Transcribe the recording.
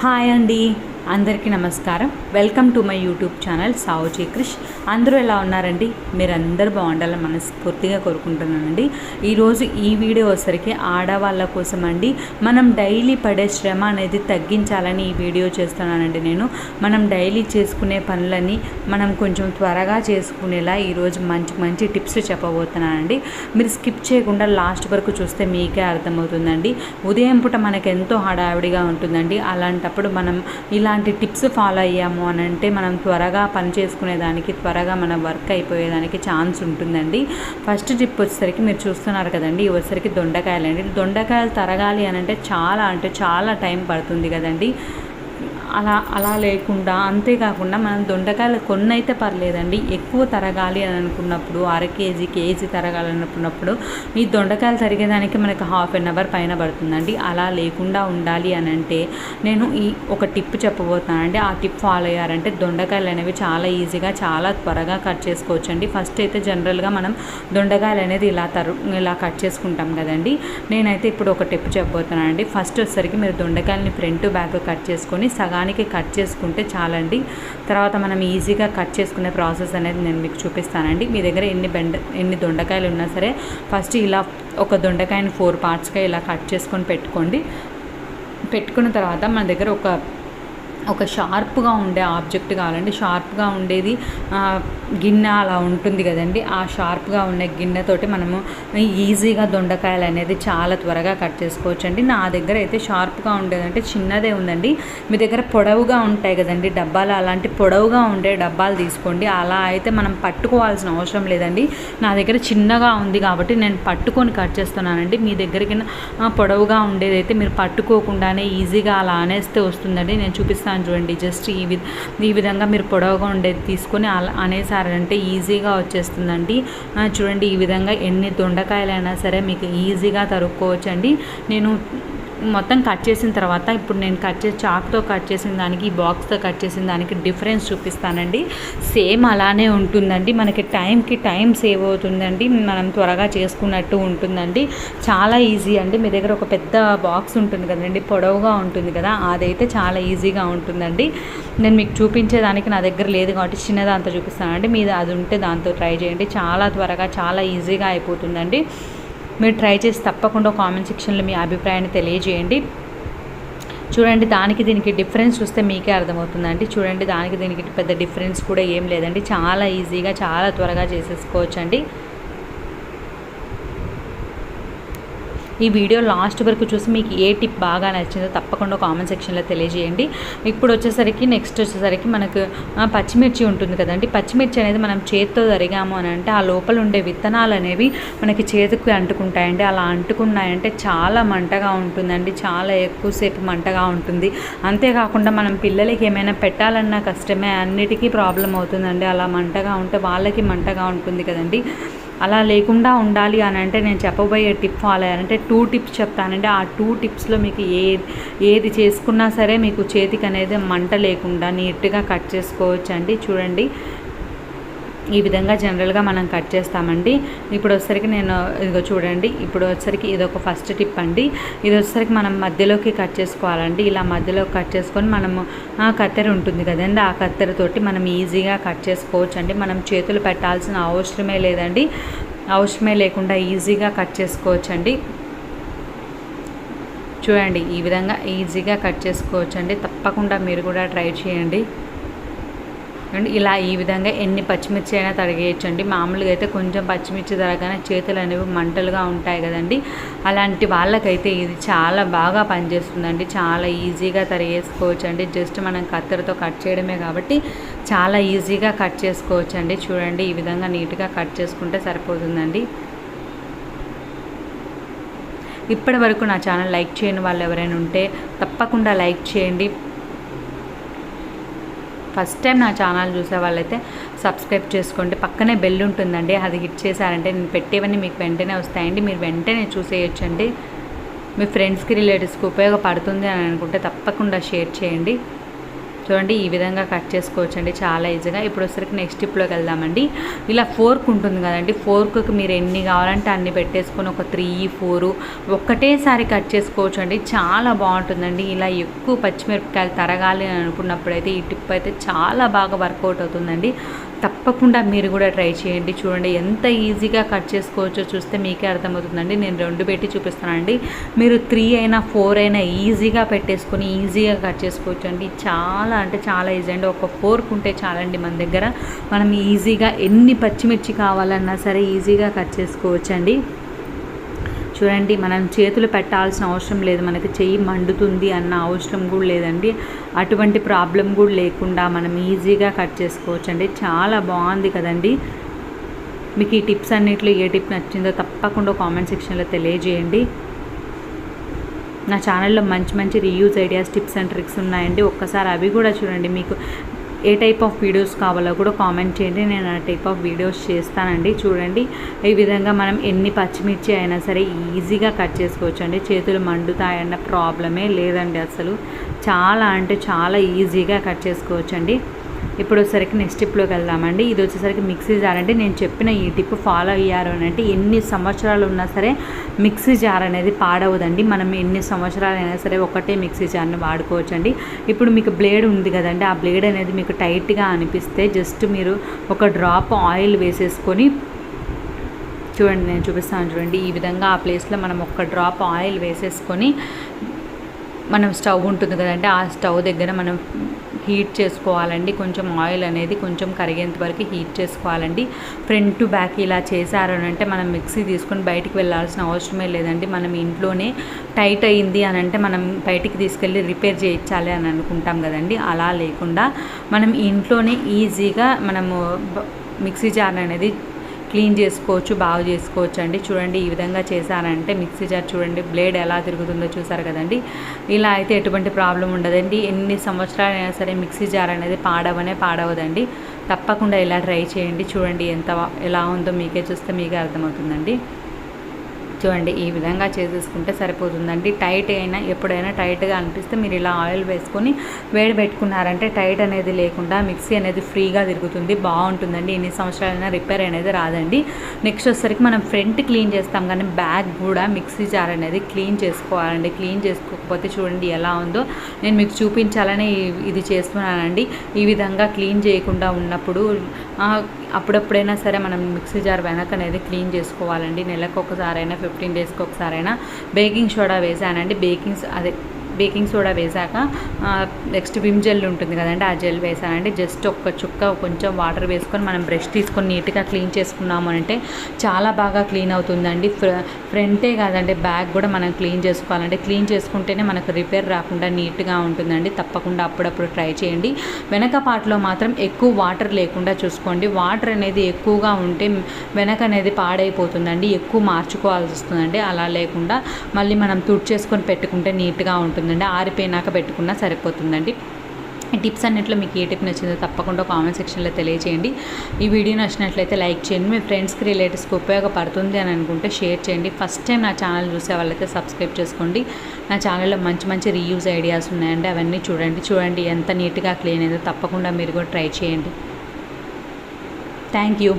Hi అండి, అందరికీ నమస్కారం. Welcome to my YouTube channel Sauji Krish. అందరూ ఎలా ఉన్నారండి? మీరందరూ బాగుండాలని మనస్ఫూర్తిగా కోరుకుంటున్నానండి. ఈరోజు ఈ వీడియో వచ్చరికి ఆడవాళ్ళ కోసం అండి. మనం డైలీ పడే శ్రమ అనేది తగ్గించాలని ఈ వీడియో చేస్తున్నానండి. మనం డైలీ చేసుకునే పనులని మనం కొంచెం త్వరగా చేసుకునేలా ఈరోజు మంచి టిప్స్ చెప్పబోతున్నానండి. మీరు స్కిప్ చేయకుండా లాస్ట్ వరకు చూస్తే మీకే అర్థమవుతుందండి. ఉదయం పూట మనకు ఎంతో హడావిడిగా ఉంటుందండి. అలాంటప్పుడు మనం ఇలాంటి టిప్స్ ఫాలో అయ్యాము అని అంటే మనం త్వరగా పని చేసుకునేదానికి, త్వరగా మన వర్క్ అయిపోయేదానికి ఛాన్స్ ఉంటుందండి. ఫస్ట్ టిప్ వచ్చేసరికి మీరు చూస్తున్నారు కదండి, వచ్చేసరికి దొండకాయలు అండి. దొండకాయలు తరగాలి అని అంటే చాలా టైం పడుతుంది కదండి. అలా లేకుండా, అంతేకాకుండా మనం దొండకాయలు కొన్ని అయితే పర్లేదండి, ఎక్కువ తరగాలి అని అనుకున్నప్పుడు, కేజీ తరగాలనుకున్నప్పుడు ఈ దొండకాయలు తరిగేదానికి మనకు ½ పైన పడుతుందండి. అలా లేకుండా ఉండాలి అని అంటే నేను ఒక టిప్ చెప్పబోతున్నానండి. ఆ టిప్ ఫాలో అయ్యారంటే దొండకాయలు అనేవి చాలా ఈజీగా, చాలా త్వరగా కట్ చేసుకోవచ్చండి. ఫస్ట్ అయితే జనరల్గా మనం దొండకాయలు అనేది ఇలా కట్ చేసుకుంటాం కదండి. నేనైతే ఇప్పుడు ఒక టిప్ చెప్పబోతున్నానండి. ఫస్ట్ వచ్చేసరికి మీరు దొండకాయలని ఫ్రంట్ బ్యాక్ కట్ చేసుకొని సగానికి కట్ చేసుకుంటే చాలండి. తర్వాత మనం ఈజీగా కట్ చేసుకునే ప్రాసెస్ అనేది నేను మీకు చూపిస్తానండి. మీ దగ్గర ఎన్ని దొండకాయలు ఉన్నా సరే ఫస్ట్ ఇలా ఒక దొండకాయని 4 పార్ట్స్గా ఇలా కట్ చేసుకొని పెట్టుకున్న తర్వాత మన దగ్గర ఒక షార్ప్గా ఉండే ఆబ్జెక్ట్ కావాలండి. షార్ప్గా ఉండేది గిన్నె అలా ఉంటుంది కదండి. ఆ షార్ప్గా ఉండే గిన్నెతోటి మనము ఈజీగా దొండకాయలు అనేది చాలా త్వరగా కట్ చేసుకోవచ్చండి. నా దగ్గర అయితే షార్ప్గా ఉండేదంటే చిన్నదే ఉందండి. మీ దగ్గర పొడవుగా ఉంటాయి కదండి డబ్బాలు, అలాంటి పొడవుగా ఉండే డబ్బాలు తీసుకోండి. అలా అయితే మనం పట్టుకోవాల్సిన అవసరం లేదండి. నా దగ్గర చిన్నగా ఉంది కాబట్టి నేను పట్టుకొని కట్ చేస్తున్నానండి. మీ దగ్గరికి పొడవుగా ఉండేదైతే మీరు పట్టుకోకుండానే ఈజీగా అలా అనేస్తే వస్తుందండి. నేను చూపిస్తాను చూడండి. జస్ట్ ఈ విధంగా మీరు పొడవుగా ఉండేది తీసుకొని అనేసారంటే ఈజీగా వచ్చేస్తుందండి. చూడండి, ఈ విధంగా ఎన్ని దొండకాయలైనా సరే మీకు ఈజీగా తరుక్కోవచ్చండి. నేను మొత్తం కట్ చేసిన తర్వాత ఇప్పుడు నేను చాక్తో కట్ చేసిన దానికి, ఈ బాక్స్తో కట్ చేసిన దానికి డిఫరెన్స్ చూపిస్తానండి. సేమ్ అలానే ఉంటుందండి. మనకి టైం సేవ్ అవుతుందండి. మనం త్వరగా చేసుకున్నట్టు ఉంటుందండి. చాలా ఈజీ అండి. మీ దగ్గర ఒక పెద్ద బాక్స్ ఉంటుంది కదండి, పొడవుగా ఉంటుంది కదా, అదైతే చాలా ఈజీగా ఉంటుందండి. నేను మీకు చూపించేదానికి నా దగ్గర లేదు కాబట్టి చిన్నదాంతో చూపిస్తానండి. మీది అది ఉంటే దాంతో ట్రై చేయండి. చాలా త్వరగా, చాలా ఈజీగా అయిపోతుందండి. మీరు ట్రై చేసి తప్పకుండా కామెంట్ సెక్షన్లో మీ అభిప్రాయాన్ని తెలియజేయండి. చూడండి, దానికి దీనికి డిఫరెన్స్ చూస్తే మీకే అర్థమవుతుందండి. చూడండి, దానికి దీనికి పెద్ద డిఫరెన్స్ కూడా ఏం లేదండి. చాలా ఈజీగా, చాలా త్వరగా చేసేసుకోవచ్చండి. ఈ వీడియో లాస్ట్ వరకు చూసి మీకు ఏ టిప్ బాగా నచ్చిందో తప్పకుండా కామెంట్ సెక్షన్లో తెలియజేయండి. నెక్స్ట్ వచ్చేసరికి మనకు పచ్చిమిర్చి ఉంటుంది కదండి. పచ్చిమిర్చి అనేది మనం చేతితో తరిగాము అని అంటే ఆ లోపల ఉండే విత్తనాలు అనేవి మనకి చేతికి అంటుకుంటాయండి. అలా అంటుకున్నాయంటే చాలా మంటగా ఉంటుందండి. చాలా ఎక్కువసేపు మంటగా ఉంటుంది. అంతేకాకుండా మనం పిల్లలకి ఏమైనా పెట్టాలన్నా కష్టమే, అన్నిటికీ ప్రాబ్లం అవుతుందండి. అలా మంటగా ఉంటే వాళ్ళకి మంటగా ఉంటుంది కదండి. అలా లేకుండా ఉండాలి అని అంటే నేను చెప్పబోయే టిప్ ఫాలో అయ్యారంటే 2 టిప్స్ చెప్తానండి. ఆ 2 టిప్స్లో మీకు ఏది చేసుకున్నా సరే మీకు చేతికి అనేది మంట లేకుండా నీట్గా కట్ చేసుకోవచ్చండి. చూడండి, ఈ విధంగా జనరల్గా మనం కట్ చేస్తామండి. ఇప్పుడు వచ్చేసరికి చూడండి, ఇప్పుడు వచ్చేసరికి ఇదొక ఫస్ట్ టిప్ అండి. ఇది వచ్చేసరికి మనం మధ్యలోకి కట్ చేసుకోవాలండి. ఇలా మధ్యలో కట్ చేసుకొని మనము కత్తెర ఉంటుంది కదండి, ఆ కత్తెరతోటి మనం ఈజీగా కట్ చేసుకోవచ్చు అండి. మనం చేతులు పెట్టాల్సిన అవసరమే లేదండి. అవసరమే లేకుండా ఈజీగా కట్ చేసుకోవచ్చండి. చూడండి, ఈ విధంగా ఈజీగా కట్ చేసుకోవచ్చండి. తప్పకుండా మీరు కూడా ట్రై చేయండి. ఇలా ఈ విధంగా ఎన్ని పచ్చిమిర్చి అయినా తరిగేయచ్చండి. మామూలుగా అయితే కొంచెం పచ్చిమిర్చి తరగానే చేతులు అనేవి మంటలుగా ఉంటాయి కదండి. అలాంటి వాళ్ళకైతే ఇది చాలా బాగా పనిచేస్తుందండి. చాలా ఈజీగా తరిగేసుకోవచ్చండి. జస్ట్ మనం కత్తెరతో కట్ చేయడమే కాబట్టి చాలా ఈజీగా కట్ చేసుకోవచ్చండి. చూడండి, ఈ విధంగా నీట్గా కట్ చేసుకుంటే సరిపోతుందండి. ఇప్పటి వరకు నా ఛానల్ లైక్ చేయని వాళ్ళు ఎవరైనా ఉంటే తప్పకుండా లైక్ చేయండి. ఫస్ట్ టైం నా ఛానల్ చూసే వాళ్ళైతే సబ్స్క్రైబ్ చేసుకోండి. పక్కనే బెల్ ఉంటుందండి, అది హిట్ చేశారంటే నేను పెట్టేవన్నీ మీకు వెంటనే వస్తాయండి. మీరు వెంటనే చూసేయచ్చండి. మీ ఫ్రెండ్స్కి, రిలేటివ్స్కి ఉపయోగపడుతుంది అని అనుకుంటే తప్పకుండా షేర్ చేయండి. చూడండి ఈ విధంగా కట్ చేసుకోవచ్చు అండి చాలా ఈజీగా. ఇప్పుడు వచ్చరికి నెక్స్ట్ టిప్లోకి వెళ్దామండి. ఇలా ఫోర్క్ ఉంటుంది కదండి, ఫోర్క్కి మీరు ఎన్ని కావాలంటే అన్ని పెట్టేసుకొని ఒక 3, 4 ఒక్కటేసారి కట్ చేసుకోవచ్చు అండి. చాలా బాగుంటుందండి. ఇలా ఎక్కువ పచ్చిమిరపకాయలు తరగాలి అని అనుకున్నప్పుడైతే ఈ టిప్ అయితే చాలా బాగా వర్కౌట్ అవుతుందండి. తప్పకుండా మీరు కూడా ట్రై చేయండి. చూడండి ఎంత ఈజీగా కట్ చేసుకోవచ్చో చూస్తే మీకే అర్థమవుతుందండి. నేను 2 పెట్టి చూపిస్తానండి. మీరు 3 అయినా 4 అయినా ఈజీగా పెట్టేసుకొని ఈజీగా కట్ చేసుకోవచ్చు అండి. చాలా అంటే చాలా ఈజీ అండి. ఒక ఫోర్క్ ఉంటే చాలండి మన దగ్గర. మనం ఈజీగా ఎన్ని పచ్చిమిర్చి కావాలన్నా సరే ఈజీగా కట్ చేసుకోవచ్చండి. చూడండి మనం చేతులు పెట్టాల్సిన అవసరం లేదు, మనకి చెయ్యి మండుతుంది అన్న అవసరం కూడా లేదండి. అటువంటి ప్రాబ్లం కూడా లేకుండా మనం ఈజీగా కట్ చేసుకోవచ్చు అండి. చాలా బాగుంది కదండి. మీకు ఈ టిప్స్ అన్నిట్లో ఏ టిప్ నచ్చిందో తప్పకుండా కామెంట్ సెక్షన్లో తెలియజేయండి. నా ఛానల్లో మంచి మంచి reuse ideas, tips and tricks ఉన్నాయండి. ఒక్కసారి అవి కూడా చూడండి. మీకు ఏ టైప్ ఆఫ్ వీడియోస్ కావాలో కూడా కామెంట్ చేయండి, నేను ఆ టైప్ ఆఫ్ వీడియోస్ చేస్తానండి. చూడండి ఈ విధంగా మనం ఎన్ని పచ్చిమిర్చి అయినా సరే ఈజీగా కట్ చేసుకోవచ్చు అండి. చేతులు మండుతాయన్న ప్రాబ్లమే లేదండి అసలు. చాలా అంటే చాలా ఈజీగా కట్ చేసుకోవచ్చు అండి. ఇప్పుడు వచ్చేసరికి నెక్స్ట్ టిప్లోకి వెళ్దామండి. ఇది వచ్చేసరికి మిక్సీ జార్ అండి. నేను చెప్పిన ఈ టిప్ ఫాలో అయ్యారు అని అంటే ఎన్ని సంవత్సరాలు ఉన్నా సరే మిక్సీ జార్ అనేది పాడవదండి. మనం ఎన్ని సంవత్సరాలైనా సరే ఒకటే మిక్సీ జార్ని వాడుకోవచ్చండి. ఇప్పుడు మీకు బ్లేడ్ ఉంది కదండి, ఆ బ్లేడ్ అనేది మీకు టైట్గా అనిపిస్తే జస్ట్ మీరు ఒక డ్రాప్ ఆయిల్ వేసేసుకొని చూడండి, నేను చూపిస్తాను చూడండి. ఈ విధంగా ఆ ప్లేస్లో మనం ఒక డ్రాప్ ఆయిల్ వేసేసుకొని మనం స్టవ్ ఉంటుంది కదండి, ఆ స్టవ్ దగ్గర మనం హీట్ చేసుకోవాలండి. కొంచెం ఆయిల్ అనేది కొంచెం కరిగేంత వరకు హీట్ చేసుకోవాలండి. ఫ్రంట్ టు బ్యాక్ ఇలా చేశారు అని అంటే మనం మిక్సీ తీసుకొని బయటికి వెళ్ళాల్సిన అవసరమే లేదండి. మనం ఇంట్లోనే టైట్ అయ్యింది అని అంటే మనం బయటికి తీసుకెళ్ళి రిపేర్ చేయించాలి అని అనుకుంటాం కదండి. అలా లేకుండా మనం ఇంట్లోనే ఈజీగా మనము మిక్సీ జార్ అనేది క్లీన్ చేసుకోవచ్చు, బాగు చేసుకోవచ్చు అండి. చూడండి ఈ విధంగా చేశారంటే మిక్సీ జార్ చూడండి బ్లేడ్ ఎలా తిరుగుతుందో చూసారు కదండి. ఇలా అయితే ఎటువంటి ప్రాబ్లం ఉండదండి. ఎన్ని సంవత్సరాలైనా సరే మిక్సీ జార్ అనేది పాడవదండి. తప్పకుండా ఇలా ట్రై చేయండి. చూడండి ఎలా ఉందో మీకే చూస్తే మీకే అర్థమవుతుందండి. చూడండి ఈ విధంగా చేసేసుకుంటే సరిపోతుందండి. టైట్ అయినా ఎప్పుడైనా టైట్గా అనిపిస్తే మీరు ఇలా ఆయిల్ వేసుకొని వేడి పెట్టుకున్నారంటే టైట్ అనేది లేకుండా మిక్సీ అనేది ఫ్రీగా తిరుగుతుంది, బాగుంటుందండి. ఎన్ని సంవత్సరాలైనా రిపేర్ అనేది రాదండి. నెక్స్ట్ వచ్చేసరికి మనం ఫ్రంట్ క్లీన్ చేస్తాం కానీ బ్యాక్ కూడా మిక్సీ జార్ అనేది క్లీన్ చేసుకోవాలండి. క్లీన్ చేసుకోకపోతే చూడండి ఎలా ఉందో. నేను మీకు చూపించాలని ఇది చేస్తున్నానండి. ఈ విధంగా క్లీన్ చేయకుండా ఉన్నప్పుడు అప్పుడప్పుడైనా సరే మనం మిక్సీ జార్ వెనక అనేది క్లీన్ చేసుకోవాలండి. నెలకు ఒకసారైనా 15 డేస్కి ఒకసారైనా బేకింగ్ సోడా వేసానండి. బేకింగ్ సోడా వేసాక నెక్స్ట్ విమ్ జెల్ ఉంటుంది కదండి, ఆ జెల్ వేసానండి. జస్ట్ ఒక్క చుక్క కొంచెం వాటర్ వేసుకొని మనం బ్రష్ తీసుకొని నీట్గా క్లీన్ చేసుకున్నాము అంటే చాలా బాగా క్లీన్ అవుతుందండి. ఫ్రంటే కాదండి బ్యాక్ కూడా మనం క్లీన్ చేసుకోవాలంటే క్లీన్ చేసుకుంటేనే మనకు రిపేర్ రాకుండా నీట్గా ఉంటుందండి. తప్పకుండా అప్పుడప్పుడు ట్రై చేయండి. వెనక పార్ట్లో మాత్రం ఎక్కువ వాటర్ లేకుండా చూసుకోండి. వాటర్ అనేది ఎక్కువగా ఉంటే వెనక అనేది పాడైపోతుందండి, ఎక్కువ మార్చుకోవాల్సి వస్తుందండి. అలా లేకుండా మళ్ళీ మనం తుడిచేసుకొని పెట్టుకుంటే నీట్గా ఉంటుంది. ఆరిపోయినాక పెట్టుకున్నా సరిపోతుందండి. ఈ టిప్స్ అన్నింటిలో మీకు ఏ టిప్ నచ్చిందో తప్పకుండా కామెంట్ సెక్షన్లో తెలియజేయండి. ఈ వీడియో నచ్చినట్లయితే లైక్ చేయండి. మీ ఫ్రెండ్స్కి రిలేటివ్స్కి ఉపయోగపడుతుంది అని అనుకుంటే షేర్ చేయండి. ఫస్ట్ టైం నా ఛానల్ చూసే వాళ్ళైతే సబ్స్క్రైబ్ చేసుకోండి. నా ఛానల్లో మంచి మంచి రీయూజ్ ఐడియాస్ ఉన్నాయండి, అవన్నీ చూడండి ఎంత నీట్గా క్లీన్ అయిందో. తప్పకుండా మీరు కూడా ట్రై చేయండి. Thank you.